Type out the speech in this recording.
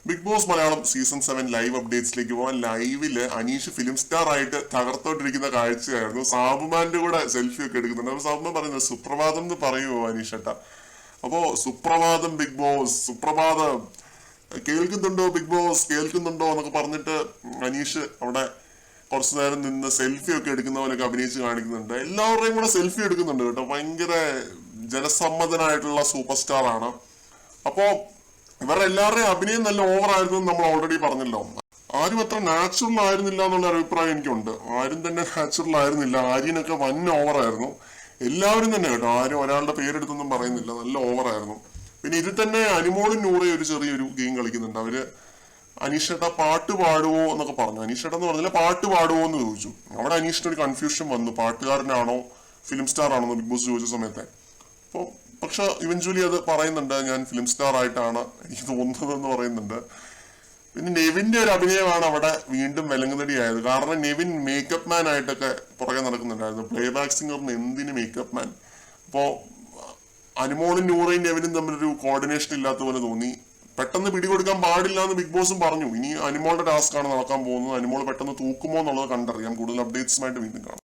Big Boss Malayalam season 7 live അപ്ഡേറ്റ്സിലേക്ക് പോകാൻ. ലൈവില് അനീഷ് ഫിലിം സ്റ്റാർ ആയിട്ട് തകർത്തോണ്ടിരിക്കുന്ന കാഴ്ചയായിരുന്നു. സാബുമാന്റെ കൂടെ സെൽഫി ഒക്കെ എടുക്കുന്നുണ്ട്. അപ്പൊ സാബുമാൻ പറയുന്നത് സുപ്രഭാതം എന്ന് പറയുമോ അനീഷേട്ട? അപ്പോ സുപ്രഭാതം ബിഗ് ബോസ്, സുപ്രഭാതം കേൾക്കുന്നുണ്ടോ ബിഗ് ബോസ്, കേൾക്കുന്നുണ്ടോ എന്നൊക്കെ പറഞ്ഞിട്ട് അനീഷ് അവിടെ കുറച്ചു നേരം നിന്ന് സെൽഫി ഒക്കെ എടുക്കുന്ന പോലെയൊക്കെ അഭിനയിച്ച് കാണിക്കുന്നുണ്ട്. എല്ലാവരുടെയും കൂടെ സെൽഫി എടുക്കുന്നുണ്ട് കേട്ടോ. ഭയങ്കര ജനസമ്മതനായിട്ടുള്ള സൂപ്പർ സ്റ്റാർ ആണ്. അപ്പോ ഇവരുടെ എല്ലാവരുടെയും അഭിനയം നല്ല ഓവർ ആയിരുന്നു നമ്മൾ ഓൾറെഡി പറഞ്ഞല്ലോ. ആരും അത്ര നാച്ചുറൽ ആയിരുന്നില്ല എന്നുള്ള അഭിപ്രായം എനിക്കുണ്ട്. ആരും തന്നെ നാച്ചുറൽ ആയിരുന്നില്ല. ആര്യനൊക്കെ വൻ ഓവർ ആയിരുന്നു. എല്ലാവരും തന്നെ കേട്ടോ, ആരും ഒരാളുടെ പേരെടുത്തൊന്നും പറയുന്നില്ല, നല്ല ഓവർ ആയിരുന്നു. പിന്നെ ഇതിൽ തന്നെ അനുമോളും നൂറയും ഒരു ചെറിയൊരു ഗെയിം കളിക്കുന്നുണ്ട്. അവര് അനീഷേട്ട പാട്ട് പാടുവോ എന്നൊക്കെ പറഞ്ഞു. അനീഷേട്ട എന്ന് പറഞ്ഞില്ല, പാട്ട് പാടുവോ എന്ന് ചോദിച്ചു. അവിടെ അനീഷിന് ഒരു കൺഫ്യൂഷൻ വന്നു, പാട്ടുകാരനാണോ ഫിലിം സ്റ്റാർ ആണോ എന്ന് ബിഗ് ബോസ് ചോദിച്ച സമയത്തെ. അപ്പോൾ പക്ഷെ ഇവഞ്ച്വലി അത് പറയുന്നുണ്ട്, ഞാൻ ഫിലിം സ്റ്റാർ ആയിട്ടാണ് എനിക്ക് തോന്നുന്നതെന്ന് പറയുന്നുണ്ട്. പിന്നെ നെവിന്റെ ഒരു അഭിനയമാണ് അവിടെ വീണ്ടും വിലങ്ങുതടിയായത്. കാരണം നെവിൻ മേക്കപ്പ് മാൻ ആയിട്ടൊക്കെ പുറകെ നടക്കുന്നുണ്ടായിരുന്നു. പ്ലേ ബാക്ക് സിംഗറിന് എന്തിന് മേക്കപ്പ് മാൻ? അപ്പോ അനുമോളും നൂറയും നെവിനും തമ്മിലൊരു കോർഡിനേഷൻ ഇല്ലാത്ത പോലെ തോന്നി. പെട്ടെന്ന് പിടികൊടുക്കാൻ പാടില്ല എന്ന് ബിഗ് ബോസും പറഞ്ഞു. ഇനി അനുമോളുടെ ടാസ്ക് ആണ് നടക്കാൻ പോകുന്നത്. അനുമോൾ പെട്ടെന്ന് തൂക്കുമോ എന്നുള്ളത് കണ്ടറിയാം. കൂടുതൽ അപ്ഡേറ്റ്സുമായിട്ട് വീണ്ടും കാണാം.